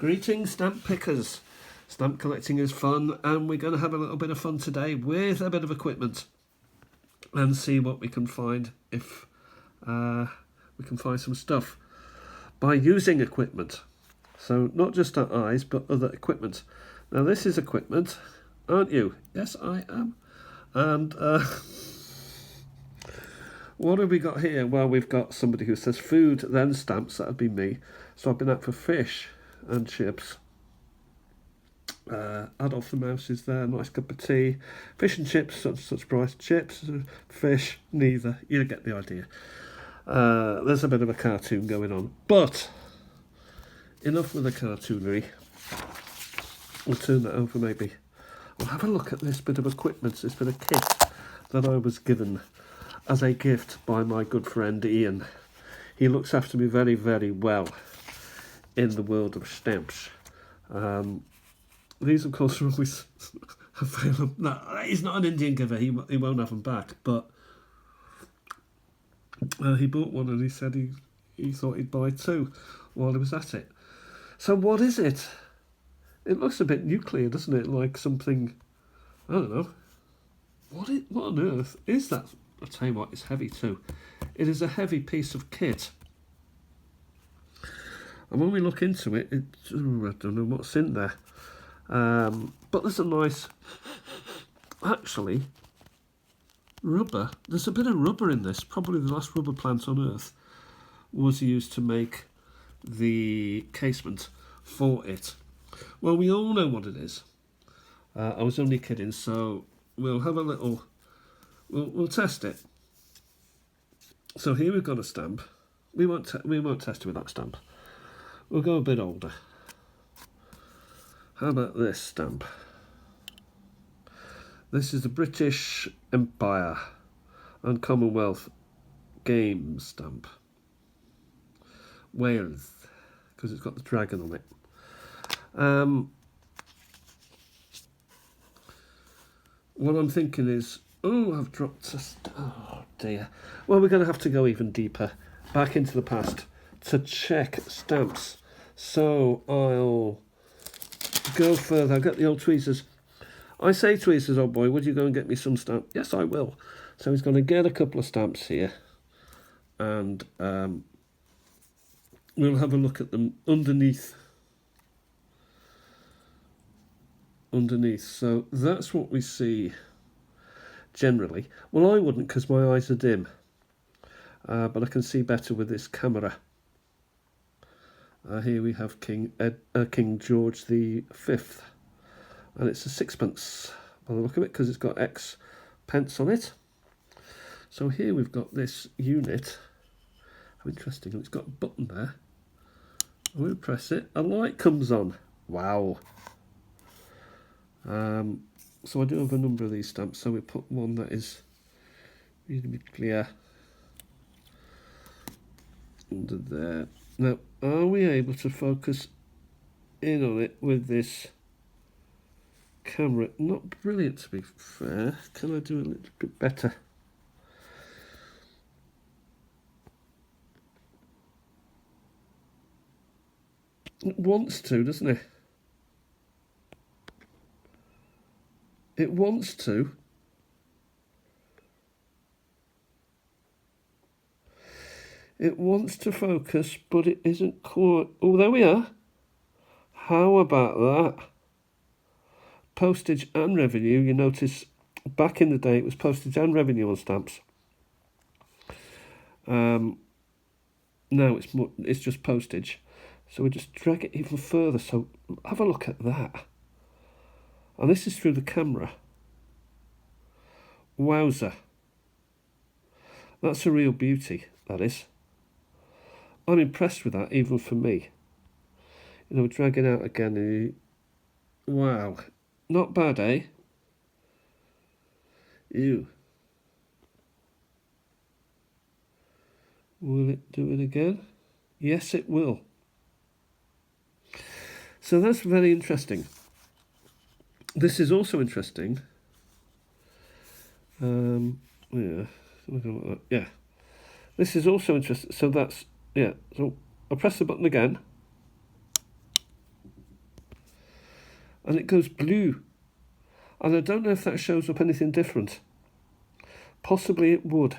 Greetings, stamp pickers. Stamp collecting is fun, and we're going to have a little bit of fun today with a bit of equipment and see what we can find, if we can find some stuff by using equipment. So not just our eyes, but other equipment. Now this is equipment, aren't you? Yes, I am. And what have we got here? Well, we've got somebody who says food, then stamps. That would be me. So I've been out for fish and chips. Adolf the Mouse is there, nice cup of tea. Fish and chips, such price. Chips, fish, neither. You get the idea. There's a bit of a cartoon going on. But enough with the cartoonery. We'll turn that over maybe. We'll have a look at this bit of equipment, this bit of kit that I was given as a gift by my good friend Ian. He looks after me very, very well in the world of stamps. These, of course, are always available. No, he's not an Indian giver. He won't have them back. But he bought one and he said he thought he'd buy two while he was at it. So what is it? It looks a bit nuclear, doesn't it? Like something, I don't know. What on earth is that? I'll tell you what, it's heavy too. It is a heavy piece of kit. And when we look into it, I don't know what's in there. But there's a nice, actually, rubber. There's a bit of rubber in this. Probably the last rubber plant on Earth was used to make the casement for it. Well, we all know what it is. I was only kidding, so we'll have a little, we'll test it. So here we've got a stamp. We won't test it with that stamp. We'll go a bit older. How about this stamp? This is the British Empire and Commonwealth Games stamp. Wales, because it's got the dragon on it. What I'm thinking is, I've dropped oh dear. Well, we're going to have to go even deeper, back into the past, to check stamps. So I'll go further. I'll get the old tweezers. I say, tweezers, old boy, would you go and get me some stamp? Yes, I will. So he's going to get a couple of stamps here, and we'll have a look at them underneath. So that's what we see generally. Well, I wouldn't, because my eyes are dim, but I can see better with this camera. Here we have King George the V, and it's a sixpence by the look of it, because it's got X pence on it. So here we've got this unit. How interesting! It's got a button there. I'm going to press it. A light comes on. Wow. So I do have a number of these stamps. So we put one that is reasonably clear under there. Now, are we able to focus in on it with this camera? Not brilliant, to be fair. Can I do a little bit better? It wants to, doesn't it? It wants to. It wants to focus, but it isn't quite. Oh, there we are. How about that? Postage and revenue. You notice back in the day it was postage and revenue on stamps. Now it's just postage. So we just drag it even further. So have a look at that. And this is through the camera. Wowzer. That's a real beauty, that is. I'm impressed with that, even for me. You know, drag it out again. And wow. Not bad, eh? Ew. Will it do it again? Yes, it will. So that's very interesting. This is also interesting. Yeah. This is also interesting. So that's, yeah. So I'll press the button again. and it goes blue. And I don't know if that shows up anything different. Possibly it would.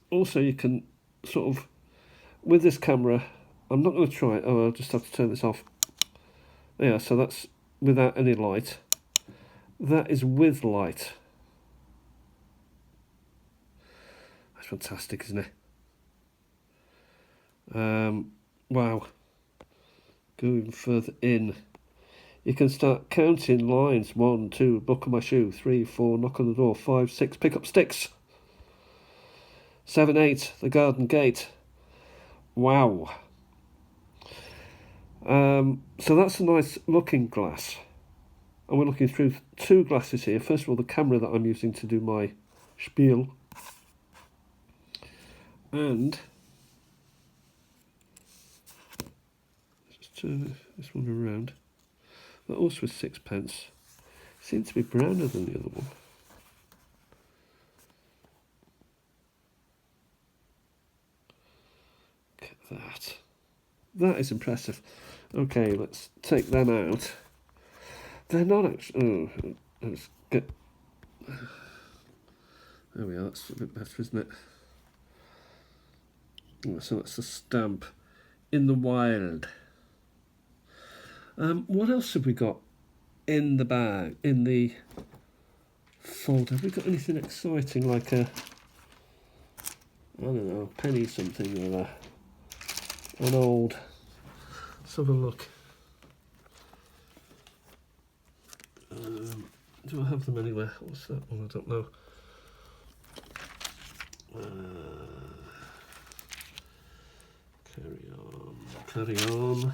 Also, you can sort of, with this camera, I'm not going to try it. Oh, I'll just have to turn this off. Yeah, so that's without any light. That is with light. That's fantastic, isn't it? Wow. Going further in, you can start counting lines. 1, 2, buckle my shoe. 3, 4, knock on the door. 5, 6, pick up sticks. 7, 8, the garden gate. Wow. So that's a nice looking glass. And we're looking through 2 glasses here. First of all, the camera that I'm using to do my spiel. And just turn this one around. That also is 6 pence. Seems to be browner than the other one. Look at that. That is impressive. Okay, let's take them out. They're not actually... Oh, let's get... There we are, that's a bit better, isn't it? Oh, so that's a stamp. In the wild. What else have we got in the bag, in the folder? Have we got anything exciting like a, I don't know, penny something or an old, let's have a look. Do I have them anywhere? What's that one? I don't know. Carry on.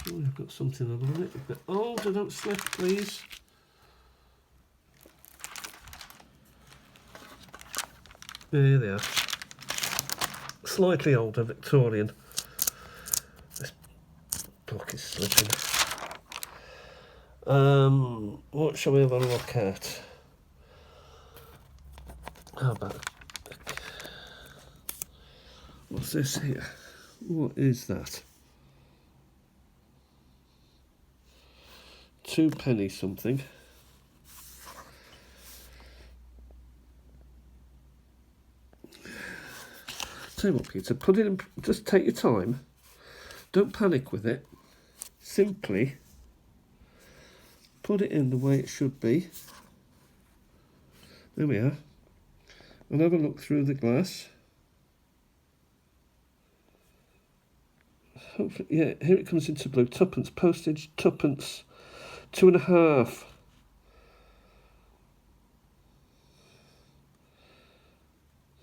Surely I've got something on it. Oh, don't slip, please. There they are. Slightly older, Victorian. This book is slipping. What shall we have a look at? How about... What's this here? What is that? 2 penny something. Tell you what, Peter, put it in, just take your time. Don't panic with it. Simply put it in the way it should be. There we are. And have a look through the glass. Hopefully, yeah, here it comes into blue. 2p postage, 2p, 2.5.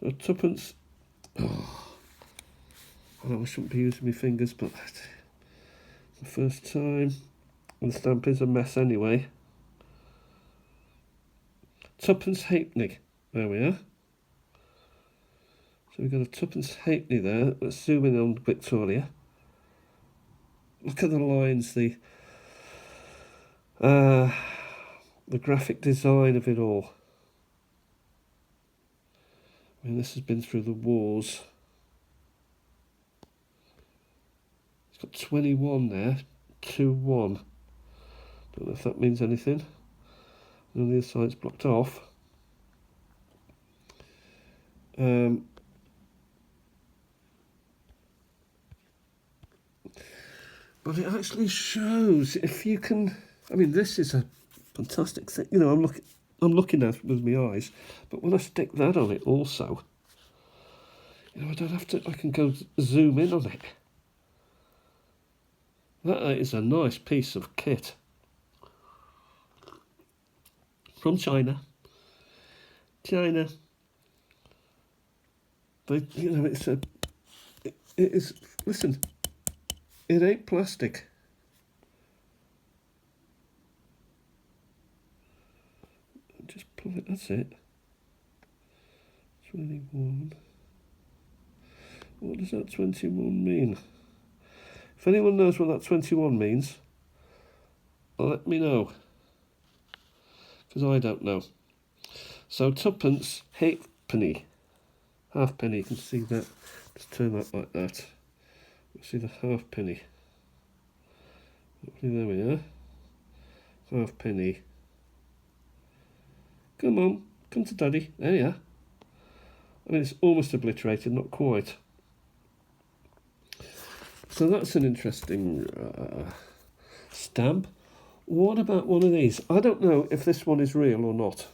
So 2p. Oh, I know I shouldn't be using my fingers, but it's the first time. And the stamp is a mess anyway. 2p halfpenny. There we are. So we've got a 2p halfpenny there. Let's zoom in on Victoria. Look at the lines, the graphic design of it all. I mean, this has been through the wars. It's got 21 there, 2-1. Don't know if that means anything. And on the other side's blocked off. But it actually shows, if you can, I mean, this is a fantastic thing. You know, I'm looking at it with my eyes, but when I stick that on it also, you know, I don't have to, I can go zoom in on it. That is a nice piece of kit. From China. But, you know, it is, listen, it ain't plastic. Just pull it, that's it. 21. What does that 21 mean? If anyone knows what that 21 means, let me know. Because I don't know. So 2p halfpenny. halfpenny. You can see that. Just turn that like that. You see the halfpenny. There we are. Halfpenny. Come on, come to Daddy. There you are. I mean, it's almost obliterated, not quite. So that's an interesting stamp. What about one of these? I don't know if this one is real or not.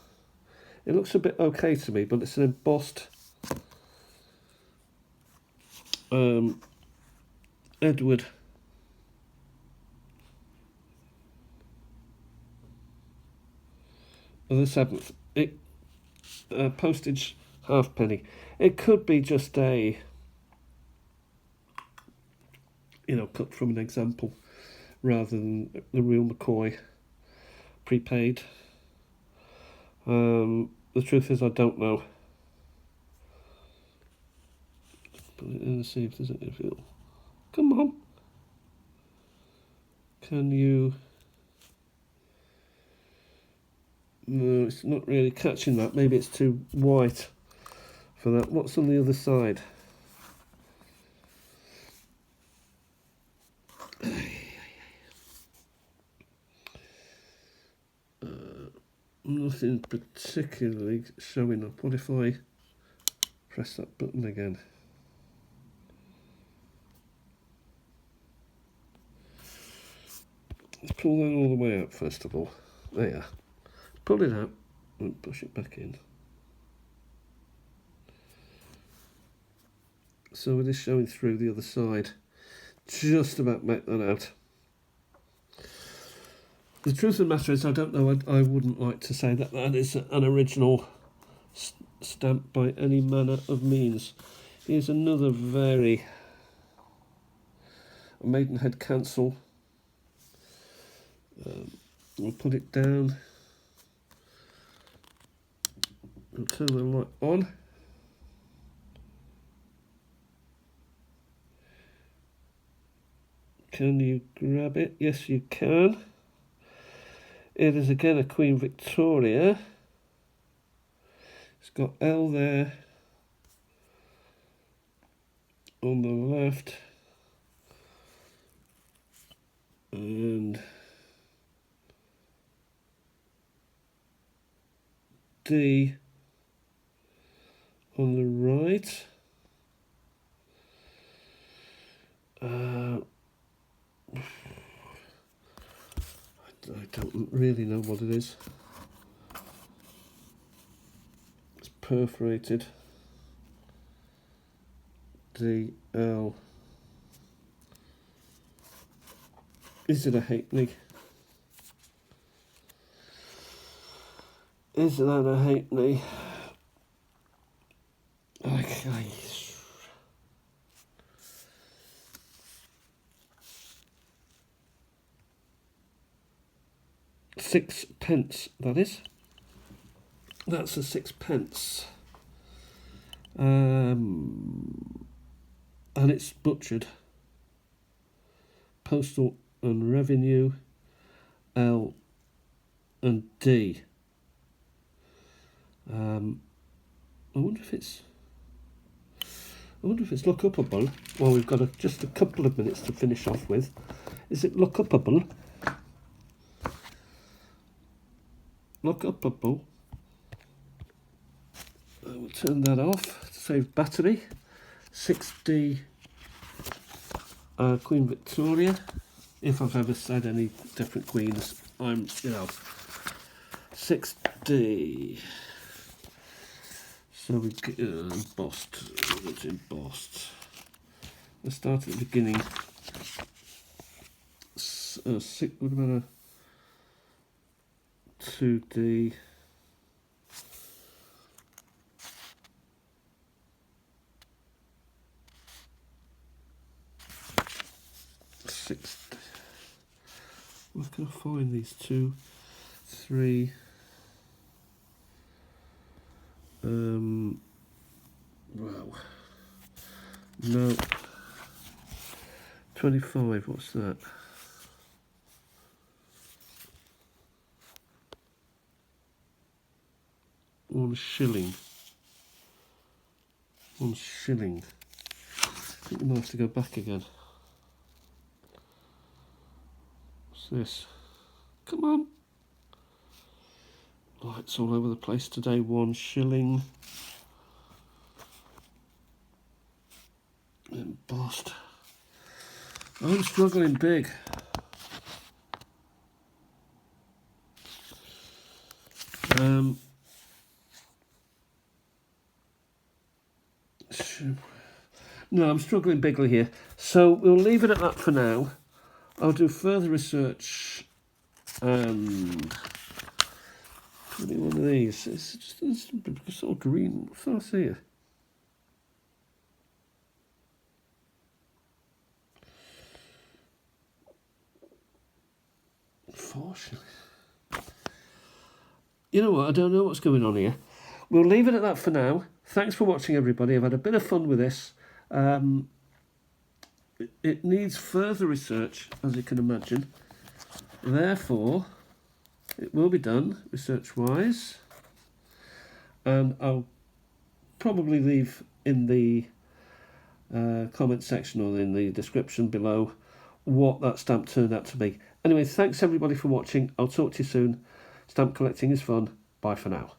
It looks a bit okay to me, but it's an embossed Edward the 7th. Postage halfpenny. It could be just a, cut from an example rather than the real McCoy prepaid. The truth is, I don't know. Put it in and see if there's any feel. Come on. Can you? No, it's not really catching that. Maybe it's too white for that. What's on the other side? Nothing particularly showing up. What if I press that button again? Let's pull that all the way out first of all. There you are. Pull it out and push it back in. So it is showing through the other side. Just about make that out. The truth of the matter is, I don't know, I wouldn't like to say that that is an original stamp by any manner of means. Here's another very Maidenhead cancel. We'll put it down. We'll turn the light on. Can you grab it? Yes, you can. It is again a Queen Victoria. It's got L there on the left and D on the right. I don't really know what it is. It's perforated. DL. Is it a halfpenny? Is that a halfpenny? Okay. 6 pence, that is. That's a 6 pence. And it's butchered. Postal and Revenue, L and D. I wonder if it's look-upable. Well, we've got just a couple of minutes to finish off with. Is it look-upable? Look-upable. We'll turn that off to save battery. 6D Queen Victoria. If I've ever said any different queens, I'm, 6D. So we get embossed. It's embossed. Let's start at the beginning. What about a 2D? Where can I find these? 2, 3. Wow. No. 25. What's that? £1 shilling. 1 shilling. I think we might have to go back again. What's this? Come on. Lights all over the place today. 1 shilling. Embossed. I'm struggling big. No, I'm struggling bigly here. So we'll leave it at that for now. I'll do further research and maybe one of these. It's just sort of green. What's else here? Unfortunately. You know what? I don't know what's going on here. We'll leave it at that for now. Thanks for watching, everybody. I've had a bit of fun with this. It needs further research, as you can imagine. Therefore, it will be done research-wise. And I'll probably leave in the comment section or in the description below what that stamp turned out to be. Anyway, thanks everybody for watching. I'll talk to you soon. Stamp collecting is fun. Bye for now.